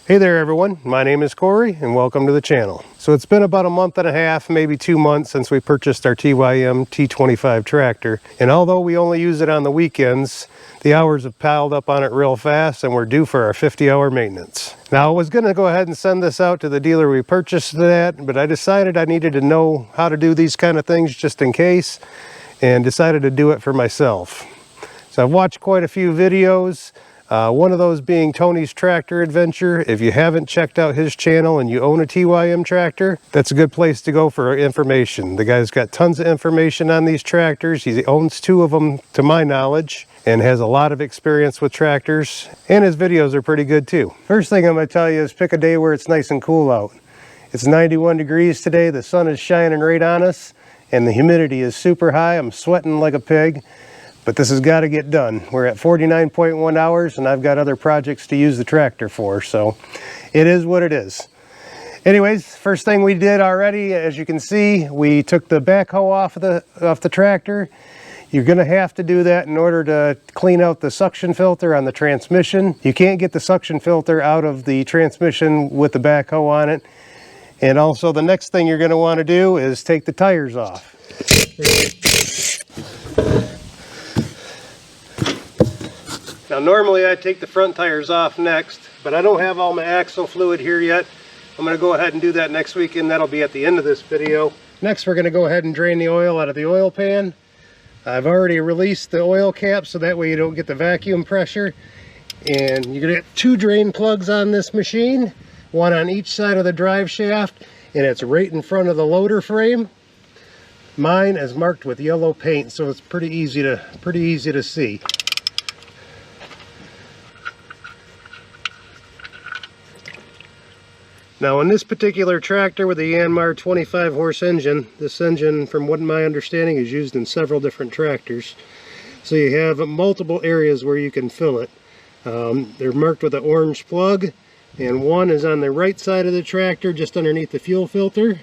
Hey there everyone, my name is Corey and welcome to the channel. So it's been about a month and a half, maybe 2 months since we purchased our TYM T25 tractor. And although we only use it on the weekends, the hours have piled up on it real fast and we're due for our 50-hour maintenance. Now I was going to go ahead and send this out to the dealer we purchased it at, but I decided I needed to know how to do these kind of things just in case, and decided to do it for myself. So I've watched quite a few videos. One of those being Tony's Tractor Adventure. If you haven't checked out his channel and you own a TYM tractor, that's a good place to go for information. The guy's got tons of information on these tractors. He owns 2 of them to my knowledge and has a lot of experience with tractors, and his videos are pretty good too. First thing I'm going to tell you is pick a day where it's nice and cool out. It's 91 degrees today, the sun is shining right on us, and the humidity is super high. I'm sweating like a pig. But this has got to get done. We're at 49.1 hours and I've got other projects to use the tractor for, so it is what it is. Anyways, first thing we did already, as you can see, we took the backhoe off the tractor. You're going to have to do that in order to clean out the suction filter on the transmission. You can't get the suction filter out of the transmission with the backhoe on it. And also the next thing you're going to want to do is take the tires off. Now normally I take the front tires off next, but I don't have all my axle fluid here yet. I'm going to go ahead and do that next week, and that'll be at the end of this video. Next we're going to go ahead and drain the oil out of the oil pan. I've already released the oil cap so that way you don't get the vacuum pressure. And you're going to get 2 drain plugs on this machine, one on each side of the drive shaft, and it's right in front of the loader frame. Mine is marked with yellow paint, so it's pretty easy to see. Now on this particular tractor with the Yanmar 25 horse engine, this engine from what my understanding is used in several different tractors. So you have multiple areas where you can fill it. They're marked with an orange plug, and one is on the right side of the tractor just underneath the fuel filter.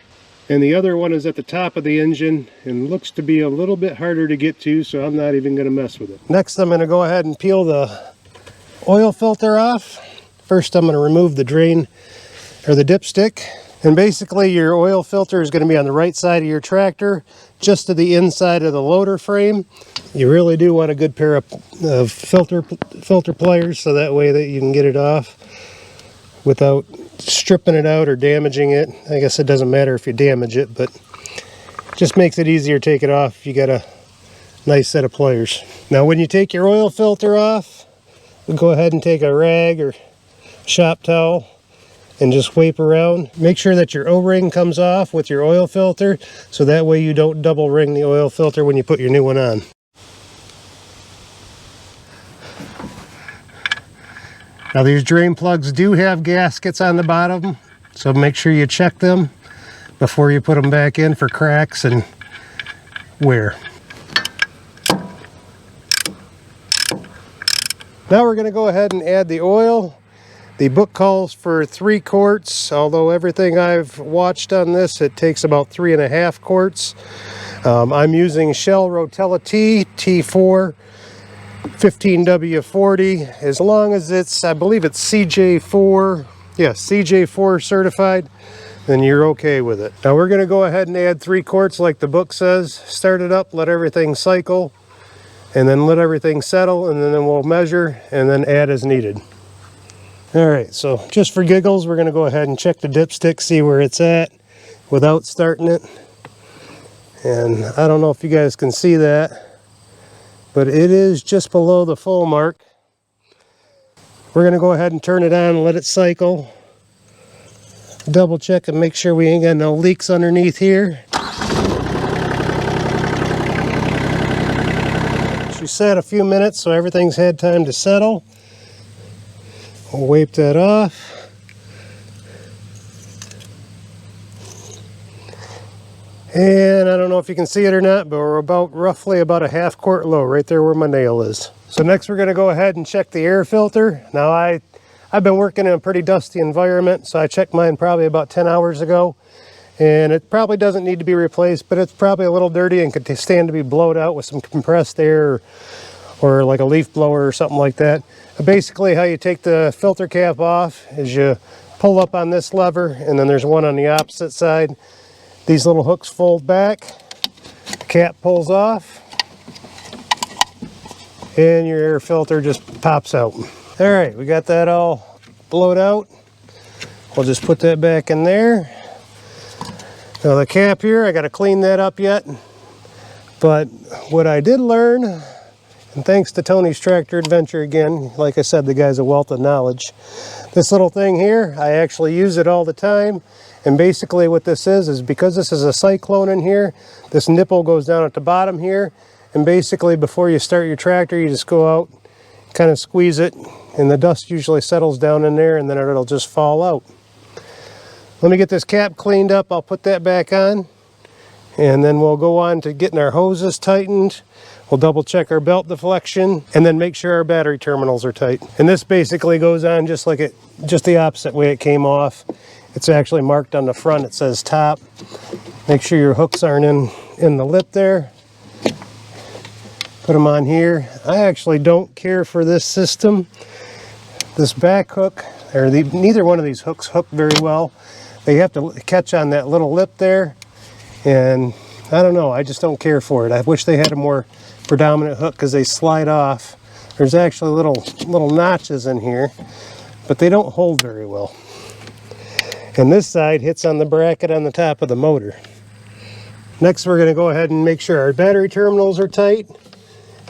And the other one is at the top of the engine and looks to be a little bit harder to get to, so I'm not even going to mess with it. Next I'm going to go ahead and peel the oil filter off. First I'm going to remove the drain or the dipstick, and basically your oil filter is going to be on the right side of your tractor, just to the inside of the loader frame. You really do want a good pair of filter pliers so that way that you can get it off without stripping it out or damaging it. I guess it doesn't matter if you damage it, but it just makes it easier to take it off if you got a nice set of pliers. Now when you take your oil filter off, go ahead and take a rag or shop towel and just wipe around. Make sure that your O-ring comes off with your oil filter, so that way you don't double ring the oil filter when you put your new one on. Now these drain plugs do have gaskets on the bottom, so make sure you check them before you put them back in for cracks and wear. Now we're going to go ahead and add the oil. The book calls for 3 quarts, although everything I've watched on this, it takes about 3.5 quarts. I'm using Shell Rotella T4 15W40. As long as it's, I believe it's CJ4, yeah, CJ4 certified, then you're okay with it. Now we're going to go ahead and add 3 quarts like the book says. Start it up, let everything cycle, and then let everything settle, and then we'll measure and then add as needed. Alright, so just for giggles, we're going to go ahead and check the dipstick, see where it's at without starting it. And I don't know if you guys can see that, but it is just below the full mark. We're going to go ahead and turn it on and let it cycle. Double check and make sure we ain't got no leaks underneath here. She sat a few minutes, so everything's had time to settle. We'll wipe that off. And I don't know if you can see it or not, but we're roughly about a 1/2 quart low, right there where my nail is. So next we're going to go ahead and check the air filter. Now I've been working in a pretty dusty environment, so I checked mine probably about 10 hours ago. And it probably doesn't need to be replaced, but it's probably a little dirty and could stand to be blowed out with some compressed air or like a leaf blower or something like that. Basically how you take the filter cap off is you pull up on this lever, and then there's one on the opposite side. These little hooks fold back, the cap pulls off, and your air filter just pops out. All right, we got that all blowed out. We'll just put that back in there. Now the cap here, I got to clean that up yet. But what I did learn, and thanks to Tony's Tractor Adventure again, like I said, the guy's a wealth of knowledge. This little thing here, I actually use it all the time. And basically what this is because this is a cyclone in here, this nipple goes down at the bottom here. And basically before you start your tractor, you just go out, kind of squeeze it, and the dust usually settles down in there, and then it'll just fall out. Let me get this cap cleaned up. I'll put that back on, and then we'll go on to getting our hoses tightened. We'll double check our belt deflection, and then make sure our battery terminals are tight. And this basically goes on just the opposite way it came off. It's actually marked on the front. It says top. Make sure your hooks aren't in the lip there. Put them on here. I actually don't care for this system. This back hook, or neither one of these hooks hook very well. They have to catch on that little lip there, and I don't know, I just don't care for it. I wish they had a more predominant hook because they slide off. There's actually little notches in here, but they don't hold very well. And this side hits on the bracket on the top of the motor. Next, we're going to go ahead and make sure our battery terminals are tight.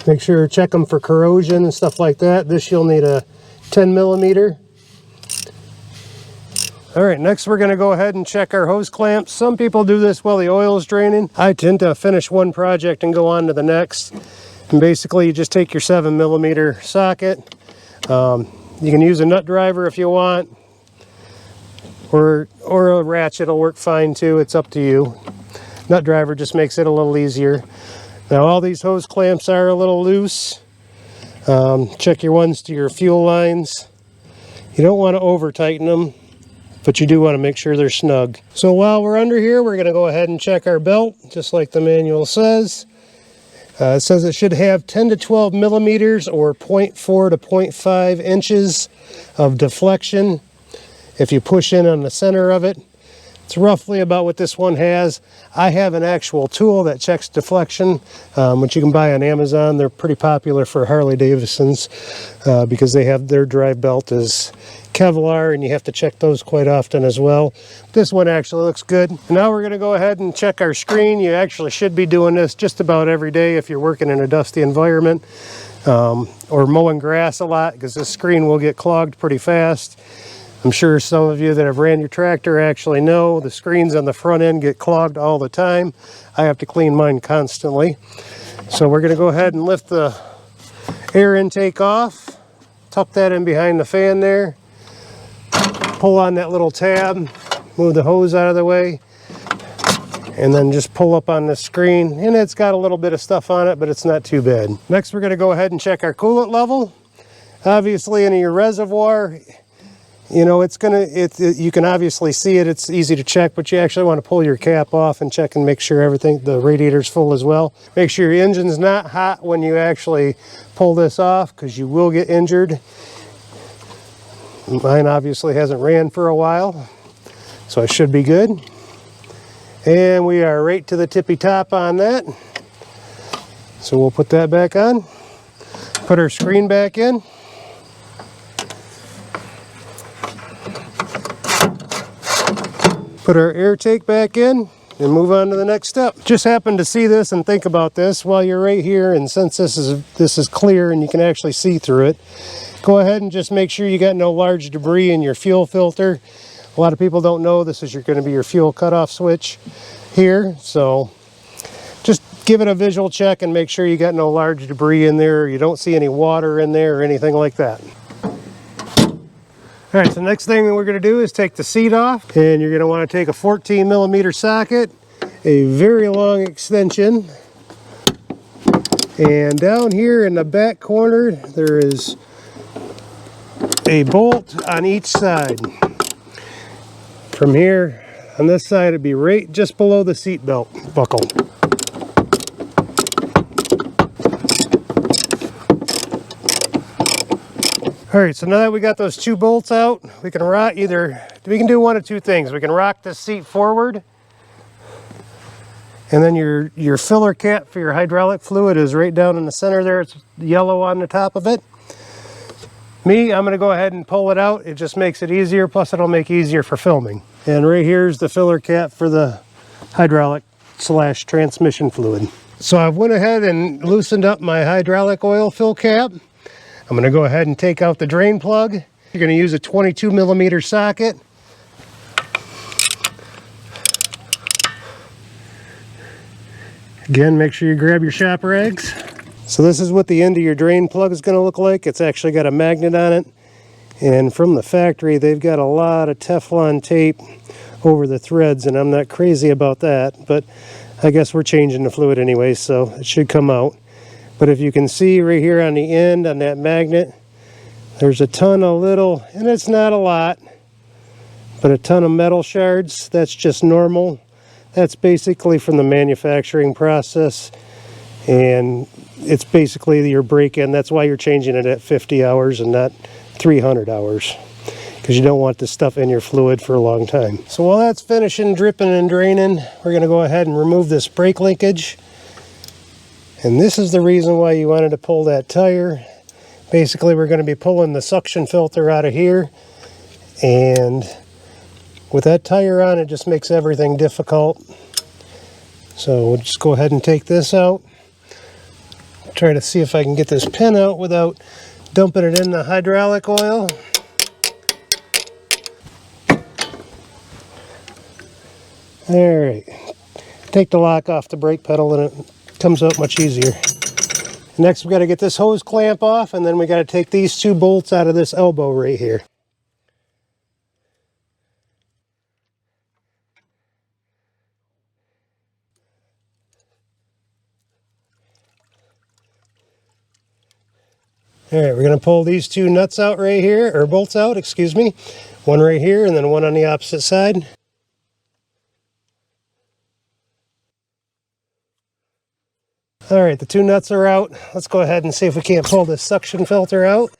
Make sure, check them for corrosion and stuff like that. This you'll need a 10 millimeter. All right, next we're going to go ahead and check our hose clamps. Some people do this while the oil is draining. I tend to finish one project and go on to the next. And basically you just take your 7 millimeter socket. You can use a nut driver if you want, or a ratchet will work fine too. It's up to you. Nut driver just makes it a little easier. Now all these hose clamps are a little loose. Check your ones to your fuel lines. You don't want to over tighten them, but you do want to make sure they're snug. So while we're under here, we're going to go ahead and check our belt, just like the manual says. It says it should have 10 to 12 millimeters or 0.4 to 0.5 inches of deflection. If you push in on the center of it, it's roughly about what this one has. I have an actual tool that checks deflection, which you can buy on Amazon. They're pretty popular for Harley Davidsons because they have their drive belt is Kevlar, and you have to check those quite often as well. This one actually looks good. Now we're going to go ahead and check our screen. You actually should be doing this just about every day if you're working in a dusty environment or mowing grass a lot, because this screen will get clogged pretty fast. I'm sure some of you that have ran your tractor actually know the screens on the front end get clogged all the time. I have to clean mine constantly. So we're going to go ahead and lift the air intake off, tuck that in behind the fan there, pull on that little tab, move the hose out of the way, and then just pull up on the screen. And it's got a little bit of stuff on it, but it's not too bad. Next, we're going to go ahead and check our coolant level. Obviously in your reservoir, you know, you can obviously see it. It's easy to check, but you actually want to pull your cap off and check and make sure everything, the radiator's full as well. Make sure your engine's not hot when you actually pull this off, because you will get injured. Mine obviously hasn't ran for a while, so it should be good. And we are right to the tippy top on that. So we'll put that back on. Put our screen back in. Put our air take back in and move on to the next step. Just happened to see this and think about this while you're right here, and since this is clear and you can actually see through it, go ahead and just make sure you got no large debris in your fuel filter. A lot of people don't know this is going to be your fuel cutoff switch here, so just give it a visual check and make sure you got no large debris in there, you don't see any water in there or anything like that. All right, so the next thing that we're going to do is take the seat off, and you're going to want to take a 14 millimeter socket, a very long extension, and down here in the back corner there is a bolt on each side. From here on this side it'd be right just below the seat belt buckle. All right, so now that we got those two bolts out, we can do one of two things. We can rock this seat forward, and then your filler cap for your hydraulic fluid is right down in the center there. It's yellow on the top of it. I'm gonna go ahead and pull it out. It just makes it easier, plus it'll make it easier for filming. And right here's the filler cap for the hydraulic / transmission fluid. So I went ahead and loosened up my hydraulic oil fill cap. I'm going to go ahead and take out the drain plug. You're going to use a 22mm socket. Again, make sure you grab your shop rags. So this is what the end of your drain plug is going to look like. It's actually got a magnet on it. And from the factory, they've got a lot of Teflon tape over the threads, and I'm not crazy about that, but I guess we're changing the fluid anyway, so it should come out. But if you can see right here on the end, on that magnet, there's a ton of little, and it's not a lot, but a ton of metal shards. That's just normal. That's basically from the manufacturing process, and it's basically your break-in. That's why you're changing it at 50 hours and not 300 hours, because you don't want this stuff in your fluid for a long time. So while that's finishing dripping and draining, we're going to go ahead and remove this brake linkage. And this is the reason why you wanted to pull that tire. Basically, we're going to be pulling the suction filter out of here, and with that tire on, it just makes everything difficult. So we'll just go ahead and take this out. Try to see if I can get this pin out without dumping it in the hydraulic oil. All right, take the lock off the brake pedal and it comes out much easier. Next, we got to get this hose clamp off, and then we got to take these two bolts out of this elbow right here. All right, we're going to pull these two nuts out right here, or bolts out, excuse me. One right here and then one on the opposite side. All right, the two nuts are out. Let's go ahead and see if we can't pull this suction filter out.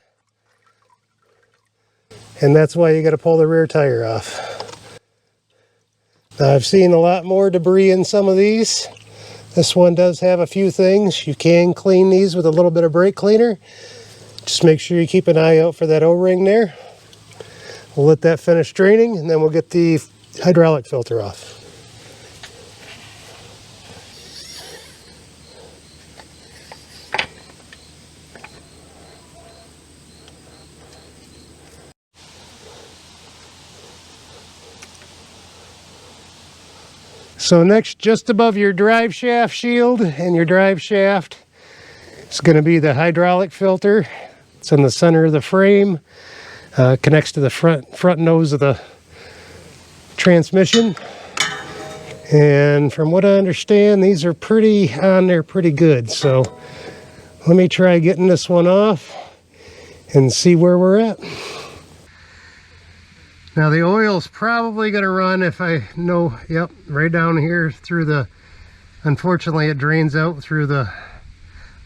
And that's why you got to pull the rear tire off. Now, I've seen a lot more debris in some of these. This one does have a few things. You can clean these with a little bit of brake cleaner. Just make sure you keep an eye out for that O-ring there. We'll let that finish draining, and then we'll get the hydraulic filter off. So next, just above your drive shaft shield and your drive shaft, is going to be the hydraulic filter. It's in the center of the frame, connects to the front nose of the transmission. And from what I understand, these are pretty on there pretty good. So let me try getting this one off and see where we're at. Now the oil's probably going to run, if I know, yep, right down here through the, unfortunately it drains out through the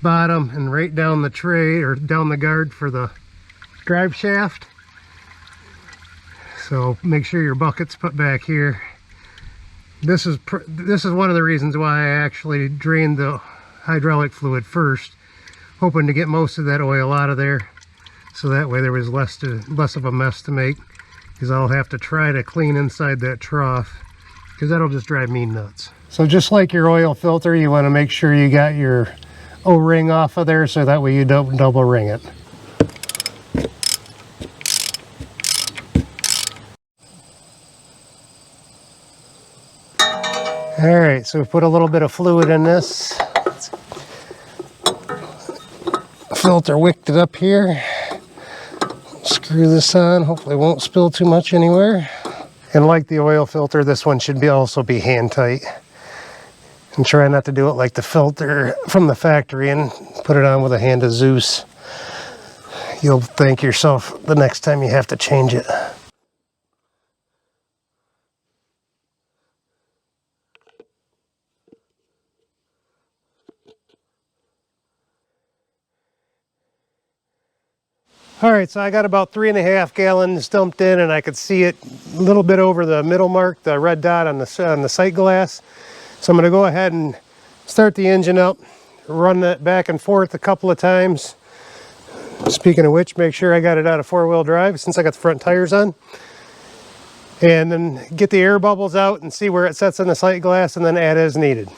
bottom and right down the tray, or down the guard for the drive shaft. So make sure your bucket's put back here. This is one of the reasons why I actually drained the hydraulic fluid first, hoping to get most of that oil out of there, so that way there was less of a mess to make. Because I'll have to try to clean inside that trough, because that'll just drive me nuts. So just like your oil filter, you want to make sure you got your O-ring off of there, so that way you don't double ring it. All right, so we put a little bit of fluid in this. Filter wicked it up here. Screw this on, hopefully it won't spill too much anywhere. And like the oil filter, this one should also be hand tight. And try not to do it like the filter from the factory and put it on with a hand of Zeus. You'll thank yourself the next time you have to change it. All right, so I got about 3.5 gallons dumped in, and I could see it a little bit over the middle mark, the red dot on the sight glass. So I'm going to go ahead and start the engine up, run that back and forth a couple of times. Speaking of which, make sure I got it out of 4-wheel drive since I got the front tires on. And then get the air bubbles out and see where it sets on the sight glass, and then add as needed.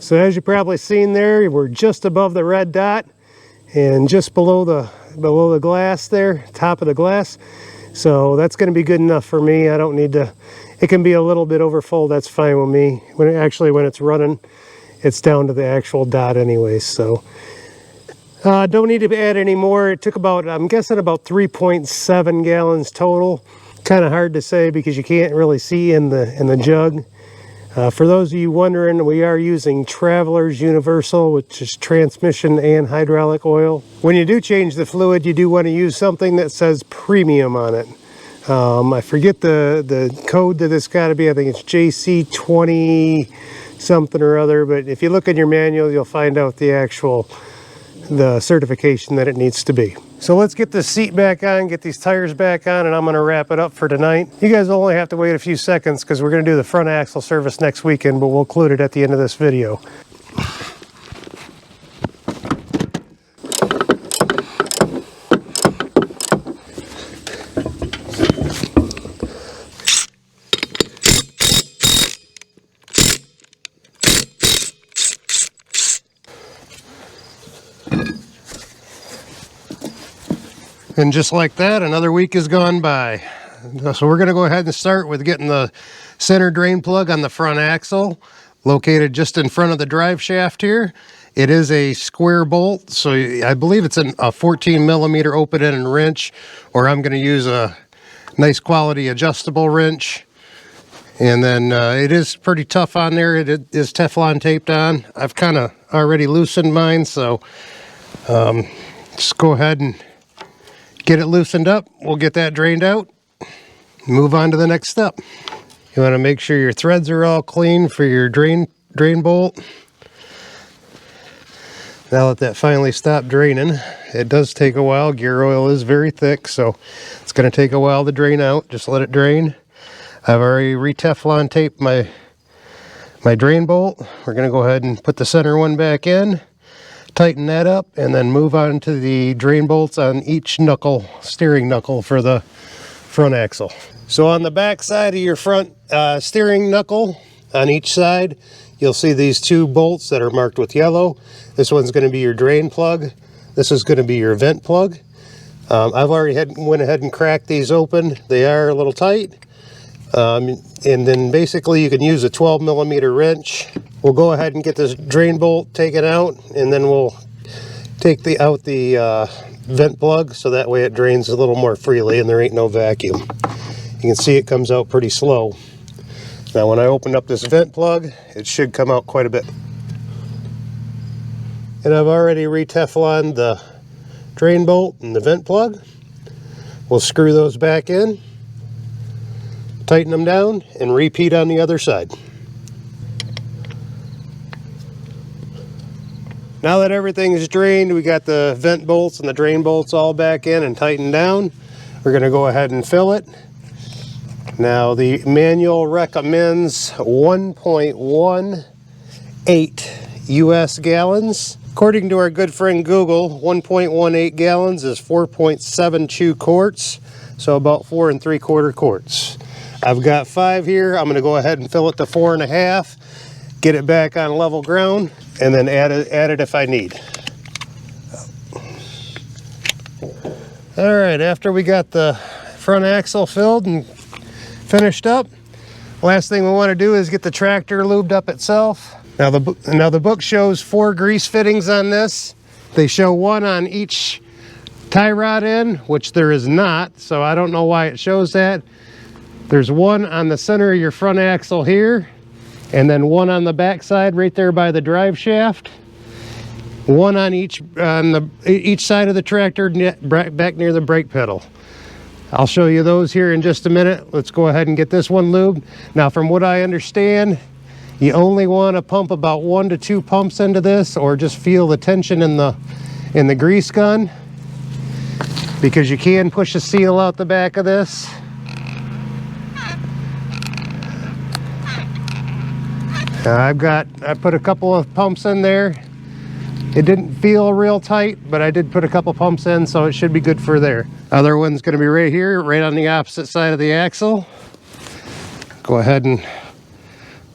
So as you probably seen there, we're just above the red dot and just below the glass there, top of the glass. So that's going to be good enough for me. I don't need to, it can be a little bit over full, that's fine with me. When it's running, it's down to the actual dot anyways. So don't need to add any more. It took about, I'm guessing about 3.7 gallons total. Kind of hard to say because you can't really see in the jug. For those of you wondering, we are using Travelers Universal, which is transmission and hydraulic oil. When you do change the fluid, you do want to use something that says premium on it. I forget the code that it's got to be. I think it's JC20 something or other, but if you look in your manual, you'll find out the certification that it needs to be. So let's get this seat back on, get these tires back on, and I'm going to wrap it up for tonight. You guys will only have to wait a few seconds because we're going to do the front axle service next weekend, but we'll include it at the end of this video. And just like that, another week has gone by. So we're going to go ahead and start with getting the center drain plug on the front axle, located just in front of the drive shaft here. It is a square bolt, so I believe it's a 14 millimeter open-ended wrench, or I'm going to use a nice quality adjustable wrench. And then it is pretty tough on there. It is Teflon taped on. I've kind of already loosened mine, so just go ahead and get it loosened up. We'll get that drained out, move on to the next step. You want to make sure your threads are all clean for your drain bolt. Now that that finally stopped draining, it does take a while. Gear oil is very thick, so it's going to take a while to drain out. Just let it drain. I've already re-Teflon taped my drain bolt. We're going to go ahead and put the center one back in, tighten that up, and then move on to the drain bolts on each knuckle, steering knuckle for the front axle. So on the back side of your front steering knuckle, on each side, you'll see these two bolts that are marked with yellow. This one's going to be your drain plug. This is going to be your vent plug. I've already went ahead and cracked these open. They are a little tight. And then basically you can use a 12 millimeter wrench. We'll go ahead and get this drain bolt taken out, and then we'll take out the vent plug so that way it drains a little more freely and there ain't no vacuum. You can see it comes out pretty slow. Now when I open up this vent plug, it should come out quite a bit. And I've already re-Tefloned the drain bolt and the vent plug. We'll screw those back in, tighten them down, and repeat on the other side. Now that everything is drained, we got the vent bolts and the drain bolts all back in and tightened down. We're going to go ahead and fill it. Now the manual recommends 1.18 US gallons. According to our good friend Google, 1.18 gallons is 4.72 quarts, so about 4 3/4 quarts. I've got 5 here. I'm going to go ahead and fill it to 4.5, get it back on level ground, and then add it if I need. All right, after we got the front axle filled and finished up, last thing we want to do is get the tractor lubed up itself. Now the book shows 4 grease fittings on this. They show 1 on each tie rod end, which there is not, so I don't know why it shows that. There's 1 on the center of your front axle here, and then 1 on the back side right there by the drive shaft. One on each side of the tractor, back near the brake pedal. I'll show you those here in just a minute. Let's go ahead and get this one lubed. Now, from what I understand, you only want to pump about 1 to 2 pumps into this, or just feel the tension in the grease gun, because you can push a seal out the back of this. I put a couple of pumps in there. It didn't feel real tight, but I did put a couple pumps in, so it should be good for there. Other one's going to be right here, right on the opposite side of the axle. Go ahead and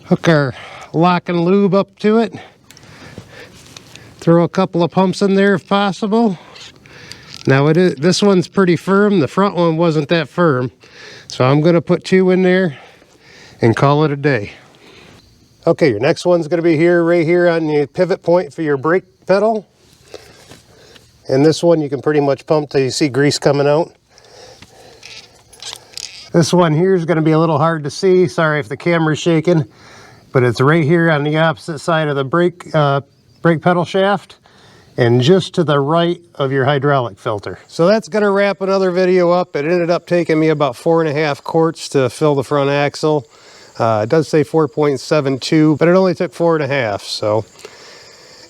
hook our lock and lube up to it. Throw a couple of pumps in there if possible. Now this one's pretty firm. The front one wasn't that firm, so I'm going to put 2 in there and call it a day. Okay, your next one's going to be right here on the pivot point for your brake pedal. And this one you can pretty much pump till you see grease coming out. This one here is going to be a little hard to see. Sorry if the camera's shaking, but it's right here on the opposite side of the brake pedal shaft, and just to the right of your hydraulic filter. So that's going to wrap another video up. It ended up taking me about 4.5 quarts to fill the front axle. It does say 4.72, but it only took 4.5. So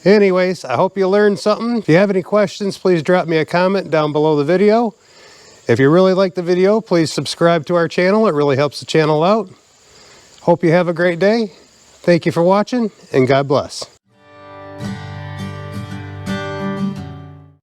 anyways, I hope you learned something. If you have any questions, please drop me a comment down below the video. If you really like the video, please subscribe to our channel. It really helps the channel out. Hope you have a great day. Thank you for watching, and God bless.